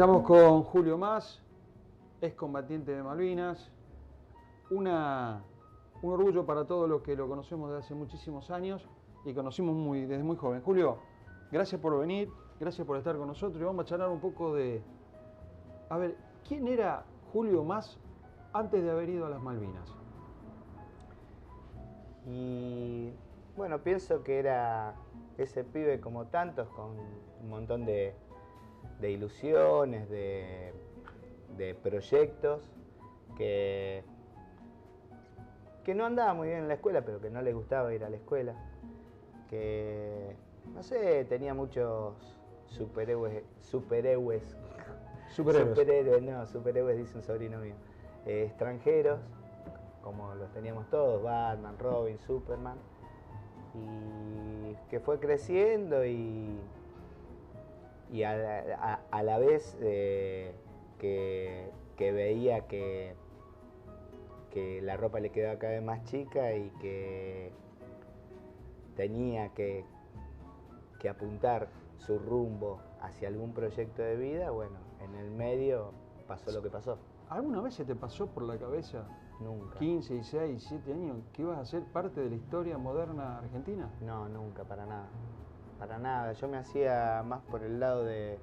Estamos con Julio Mas, excombatiente de Malvinas, un orgullo para todos los que lo conocemos desde hace muchísimos años y conocimos desde muy joven. Julio, gracias por venir, gracias por estar con nosotros y vamos a charlar un poco de... A ver, ¿quién era Julio Mas antes de haber ido a las Malvinas? Y bueno, pienso que era ese pibe como tantos, con un montón de ilusiones, de proyectos, que no andaba muy bien en la escuela, pero que no le gustaba ir a la escuela, que, no sé, tenía muchos superhéroes dice un sobrino mío, extranjeros, como los teníamos todos, Batman, Robin, Superman, y que fue creciendo y a la vez que veía que la ropa le quedaba cada vez más chica y que tenía que apuntar su rumbo hacia algún proyecto de vida, bueno, en el medio pasó lo que pasó. ¿Alguna vez se te pasó por la cabeza, nunca, 15, 16, 17 años, que ibas a ser parte de la historia moderna argentina? No, nunca, para nada. Para nada, yo me hacía más por el lado de...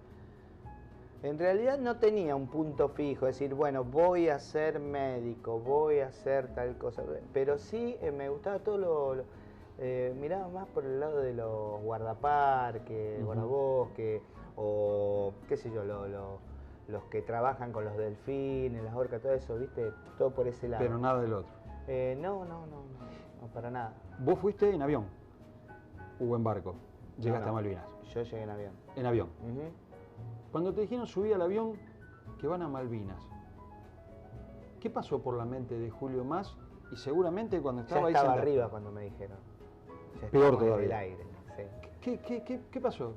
En realidad no tenía un punto fijo, es decir, bueno, voy a ser médico, voy a hacer tal cosa, pero sí me gustaba todo miraba más por el lado de los guardaparques, guardabosques, o qué sé yo, los que trabajan con los delfines, las orcas, todo eso, ¿viste? Todo por ese lado. Pero nada del otro. No, para nada. ¿Vos fuiste en avión o en barco? Llegaste a Malvinas. Yo llegué en avión. En avión. Cuando te dijeron subí al avión que van a Malvinas, ¿qué pasó por la mente de Julio Mas? Y seguramente cuando estaba ahí estaba arriba cuando me dijeron. Peor todavía. En el aire, sí. ¿Qué pasó?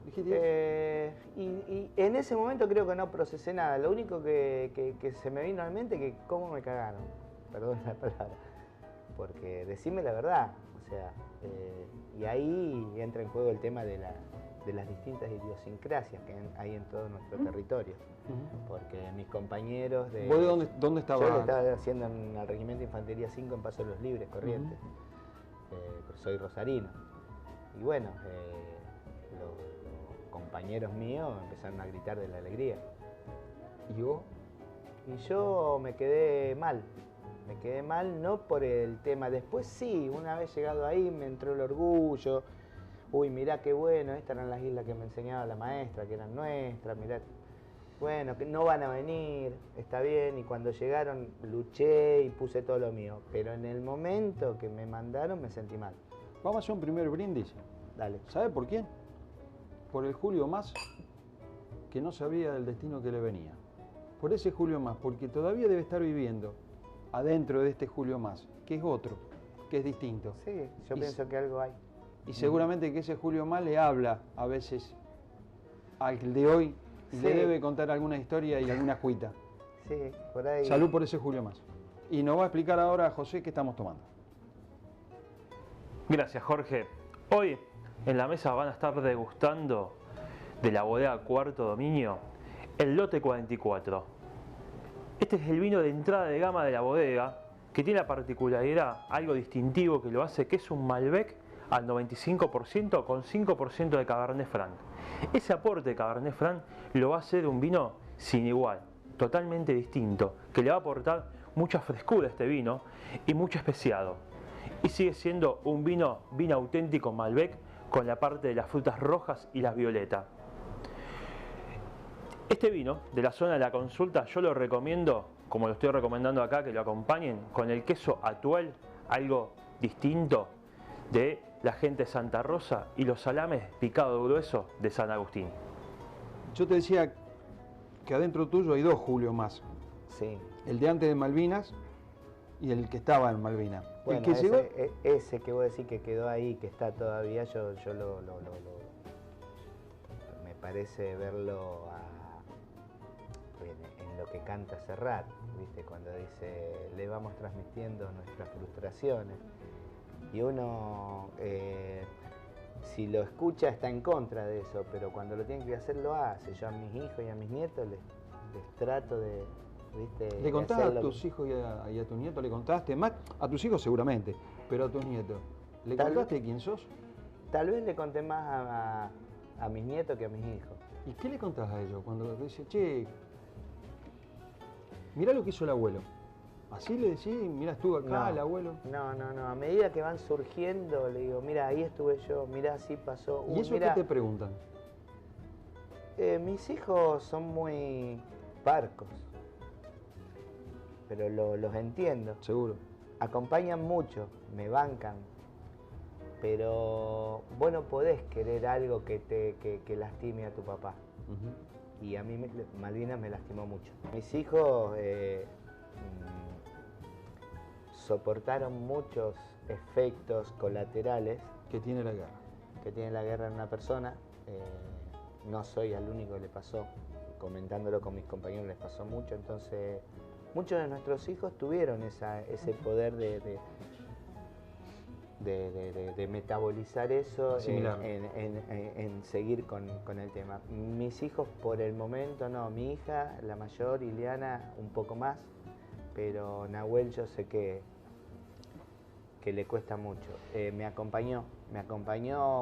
Y en ese momento creo que no procesé nada. Lo único que se me vino a la mente es que cómo me cagaron. Perdón la palabra. Porque decime la verdad. O sea, y ahí entra en juego el tema de las distintas idiosincrasias que hay en todo nuestro territorio. Porque mis compañeros de... ¿Vos dónde estabas? Yo lo estaba haciendo en el Regimiento de Infantería 5 en Paso de los Libres, Corrientes. Soy rosarino. Y bueno, los compañeros míos empezaron a gritar de la alegría. ¿Y vos? Y yo me quedé mal. Me quedé mal no por el tema. Después sí, una vez llegado ahí me entró el orgullo. Uy, mirá qué bueno, estas eran las islas que me enseñaba la maestra, que eran nuestras, mirá. Bueno, que no van a venir, está bien. Y cuando llegaron luché y puse todo lo mío. Pero en el momento que me mandaron me sentí mal. Vamos a hacer un primer brindis. Dale. ¿Sabe por quién? Por el Julio Mas, que no sabía del destino que le venía. Por ese Julio Mas, porque todavía debe estar viviendo adentro de este Julio Mas, que es otro, que es distinto. Sí, yo pienso que algo hay. Y seguramente que ese Julio Mas le habla a veces al de hoy y le debe contar alguna historia y alguna cuita. Sí, por ahí. Salud por ese Julio Mas. Y nos va a explicar ahora José qué estamos tomando. Gracias, Jorge. Hoy en la mesa van a estar degustando de la bodega Cuarto Dominio el lote 44. Este es el vino de entrada de gama de la bodega, que tiene la particularidad, algo distintivo que lo hace, que es un Malbec al 95% con 5% de Cabernet Franc. Ese aporte de Cabernet Franc lo va a hacer un vino sin igual, totalmente distinto, que le va a aportar mucha frescura a este vino y mucho especiado. Y sigue siendo un vino auténtico Malbec con la parte de las frutas rojas y las violetas. Este vino de la zona de la Consulta yo lo recomiendo, como lo estoy recomendando acá, que lo acompañen con el queso Atuel, algo distinto de la gente de Santa Rosa, y los salames picados gruesos de San Agustín. Yo te decía que adentro tuyo hay dos Julio Mas. Sí. El de antes de Malvinas y el que estaba en Malvinas. Bueno, el que llegó... ese que vos decís que quedó ahí, que está todavía, yo me parece verlo en lo que canta Serrat, ¿viste? Cuando dice, le vamos transmitiendo nuestras frustraciones. Y uno, si lo escucha, está en contra de eso, pero cuando lo tiene que hacer, lo hace. Yo a mis hijos y a mis nietos trato de, ¿viste? ¿Le contás a tus hijos y a tu nieto? ¿Le contaste? Más a tus hijos seguramente, pero a tus nietos. ¿Le contaste quién sos? Tal vez le conté más a mis nietos que a mis hijos. ¿Y qué le contás a ellos cuando te dicen, che, mirá lo que hizo el abuelo? ¿Así le decís, mirá, estuvo acá el abuelo? No, a medida que van surgiendo, le digo, mira, ahí estuve yo, mirá, así pasó. ¿Y eso qué te preguntan? Mis hijos son muy parcos, pero los entiendo. Seguro. Acompañan mucho, me bancan, pero vos no podés querer algo que lastime a tu papá. Y a mí Malvinas me lastimó mucho. Mis hijos soportaron muchos efectos colaterales que tiene la guerra. Que tiene la guerra en una persona. No soy el único que le pasó. Comentándolo con mis compañeros les pasó mucho. Entonces, muchos de nuestros hijos tuvieron ese poder de metabolizar eso en seguir con el tema. Mis hijos por el momento no. Mi hija, la mayor, Ileana, un poco más. Pero Nahuel yo sé que le cuesta mucho. Me acompañó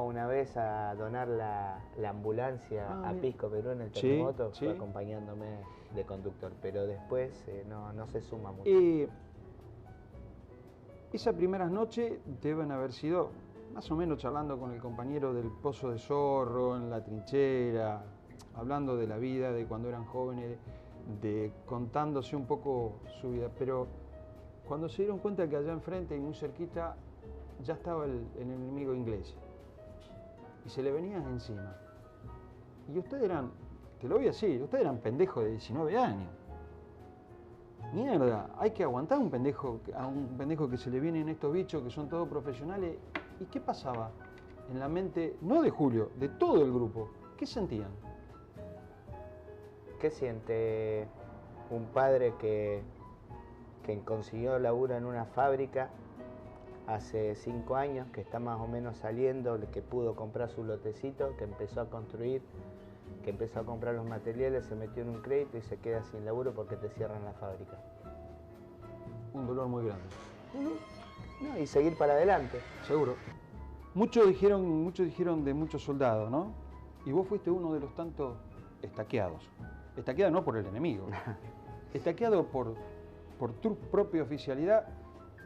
una vez a donar la ambulancia a Pisco Perú en el terremoto, fue acompañándome de conductor, pero después no se suma mucho. Esas primeras noches deben haber sido más o menos charlando con el compañero del Pozo de Zorro, en la trinchera, hablando de la vida, de cuando eran jóvenes, contándose un poco su vida, pero cuando se dieron cuenta que allá enfrente y muy cerquita ya estaba el enemigo inglés y se le venían encima. Y ustedes eran, te lo voy a decir, ustedes eran pendejos de 19 años. Mierda, hay que aguantar a un pendejo que se le vienen estos bichos que son todos profesionales. ¿Y qué pasaba en la mente, no de Julio, de todo el grupo? ¿Qué sentían? ¿Qué siente un padre que consiguió laburo en una fábrica hace 5 años, que está más o menos saliendo, que pudo comprar su lotecito, que empezó a construir, que empezó a comprar los materiales, se metió en un crédito y se queda sin laburo porque te cierran la fábrica? Un dolor muy grande. No, y seguir para adelante. Seguro. Muchos dijeron de muchos soldados, ¿no? Y vos fuiste uno de los tantos estaqueados. Estaqueado no por el enemigo, estaqueado por tu propia oficialidad,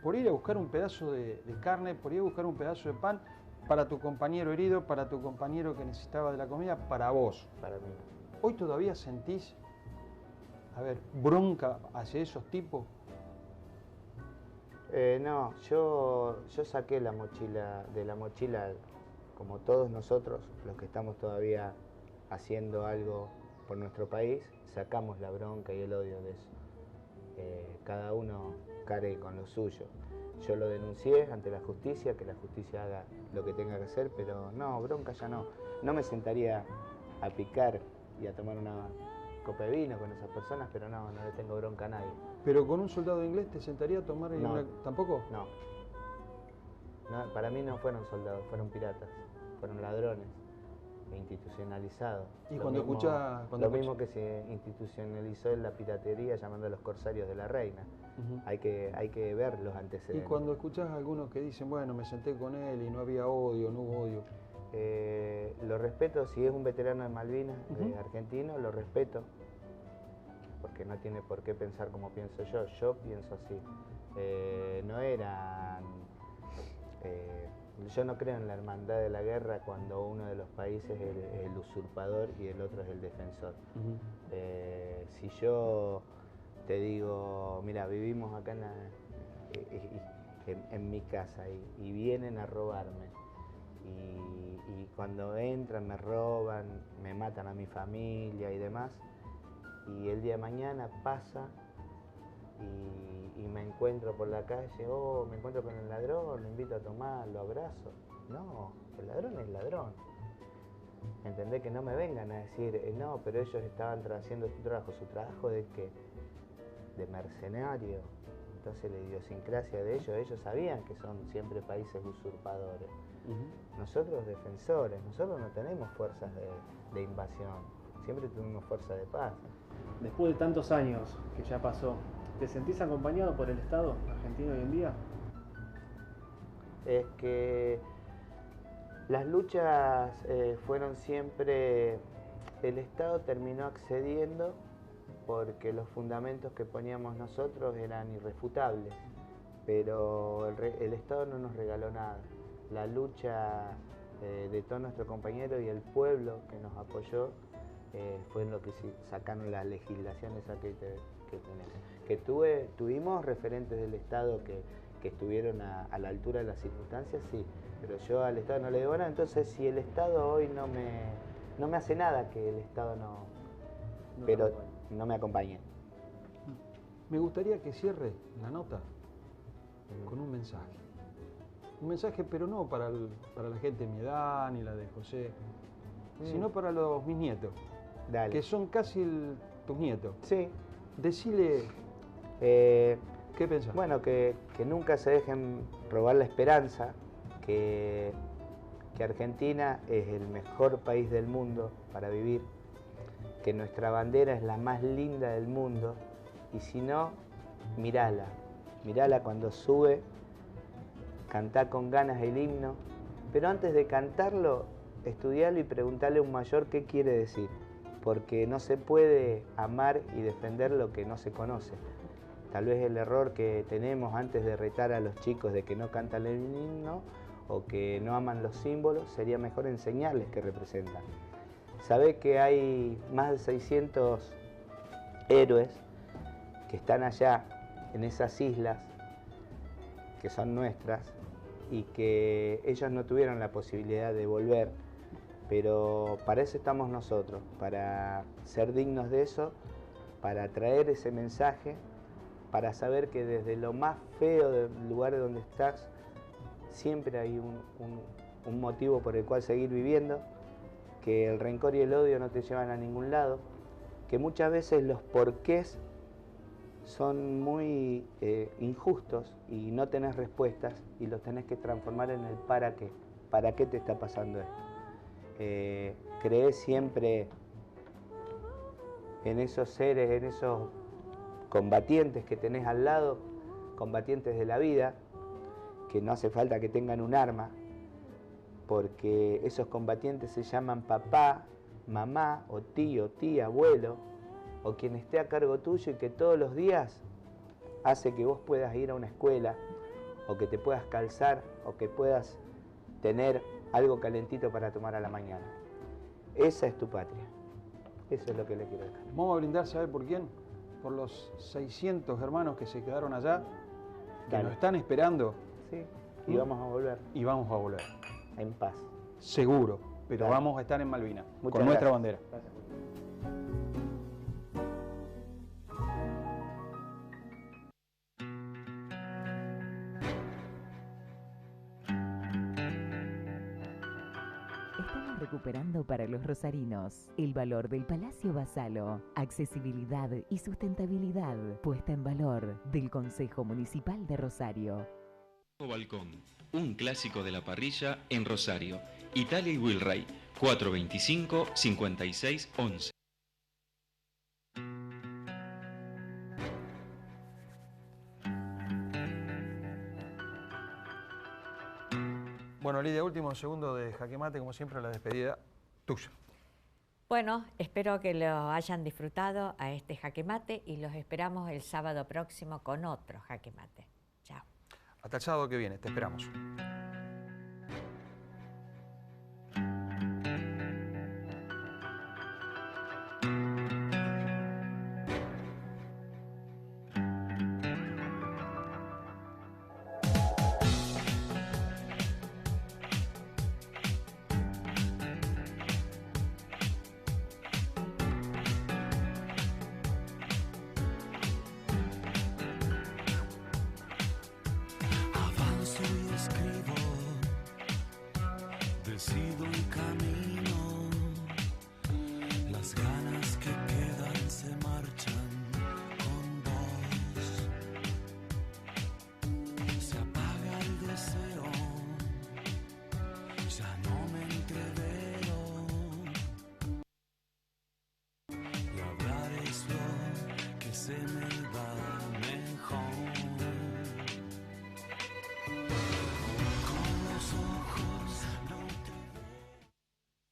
por ir a buscar un pedazo de carne, por ir a buscar un pedazo de pan para tu compañero herido, para tu compañero que necesitaba de la comida, para vos. Para mí. ¿Hoy todavía sentís, bronca hacia esos tipos? No, yo saqué de la mochila, como todos nosotros, los que estamos todavía haciendo algo por nuestro país, sacamos la bronca y el odio de eso. Cada uno cargue con lo suyo. Yo lo denuncié ante la justicia, que la justicia haga lo que tenga que hacer, pero no, bronca ya no. No me sentaría a picar y a tomar una copa de vino con esas personas, pero no le tengo bronca a nadie. ¿Pero con un soldado inglés te sentaría a tomar tampoco? No, para mí no fueron soldados, fueron piratas, fueron ladrones, institucionalizados. Y cuando escuchás... Lo mismo que se institucionalizó en la piratería llamando a los corsarios de la reina. Hay que ver los antecedentes. Y cuando escuchás a algunos que dicen, bueno, me senté con él y no había odio, no hubo odio. Lo respeto, si es un veterano de Malvinas, argentino, lo respeto, porque no tiene por qué pensar como pienso yo pienso así. Yo no creo en la hermandad de la guerra cuando uno de los países es el usurpador y el otro es el defensor. Si yo te digo, mira, vivimos acá en mi casa y vienen a robarme, y cuando entran me roban, me matan a mi familia y demás, y el día de mañana pasa y me encuentro por la calle, me encuentro con el ladrón, lo invito a tomar, lo abrazo. No, el ladrón es ladrón. ¿Entendés? Que no me vengan a decir, no, pero ellos estaban haciendo su trabajo de qué, de mercenario. Entonces la idiosincrasia de ellos sabían que son siempre países usurpadores. Nosotros defensores, nosotros no tenemos fuerzas de invasión. siempre tuvimos fuerza de paz. Después de tantos años que ya pasó, ¿te sentís acompañado por el Estado argentino hoy en día? Es que las luchas fueron siempre... El Estado terminó accediendo porque los fundamentos que poníamos nosotros eran irrefutables, pero el Estado no nos regaló nada. La lucha de todos nuestros compañeros y el pueblo que nos apoyó fue en lo que sacaron las legislaciones que tenemos. Que tuvimos referentes del Estado que estuvieron a la altura de las circunstancias, sí, pero yo al Estado no le debo nada. Entonces, si el Estado hoy no me hace nada, que el Estado no me acompañe. Me gustaría que cierre la nota con un mensaje. Un mensaje, pero no para la gente de mi edad, ni la de José, sino para mis nietos, que son casi tus nietos. Sí. Decile, ¿qué pensás? Bueno, que nunca se dejen robar la esperanza, que Argentina es el mejor país del mundo para vivir, que nuestra bandera es la más linda del mundo, y si no, mirala cuando sube, cantá con ganas el himno, pero antes de cantarlo, estudiarlo y preguntarle a un mayor qué quiere decir, porque no se puede amar y defender lo que no se conoce. Tal vez el error que tenemos antes de retar a los chicos de que no cantan el himno o que no aman los símbolos, sería mejor enseñarles qué representan. Sabés que hay más de 600 héroes que están allá en esas islas que son nuestras y que ellos no tuvieron la posibilidad de volver, pero para eso estamos nosotros, para ser dignos de eso, para traer ese mensaje, para saber que desde lo más feo del lugar de donde estás, siempre hay un motivo por el cual seguir viviendo, que el rencor y el odio no te llevan a ningún lado, que muchas veces los porqués son muy injustos y no tenés respuestas y los tenés que transformar en el para qué. ¿Para qué te está pasando esto? Creé siempre en esos seres, en esos combatientes que tenés al lado, combatientes de la vida, que no hace falta que tengan un arma, porque esos combatientes se llaman papá, mamá, o tío, tía, abuelo, o quien esté a cargo tuyo y que todos los días hace que vos puedas ir a una escuela, o que te puedas calzar, o que puedas tener algo calentito para tomar a la mañana. Esa es tu patria. Eso es lo que le quiero dejar. Vamos a brindar, ¿sabe por quién? Por los 600 hermanos que se quedaron allá, que nos están esperando. Sí, y vamos a volver. Y vamos a volver. En paz. Seguro, pero vamos a estar en Malvinas, con nuestra bandera. Gracias. Estamos recuperando para los rosarinos el valor del Palacio Basalo, accesibilidad y sustentabilidad puesta en valor del Consejo Municipal de Rosario. Balcón, un clásico de la parrilla en Rosario. Italia y Wilray, 425-5611. Bueno, Lidia, último segundo de Jaque Mate, como siempre, la despedida tuya. Bueno, espero que lo hayan disfrutado a este Jaque Mate y los esperamos el sábado próximo con otro Jaque Mate. Chao. Hasta el sábado que viene, te esperamos. Avanzo y escribo se me va.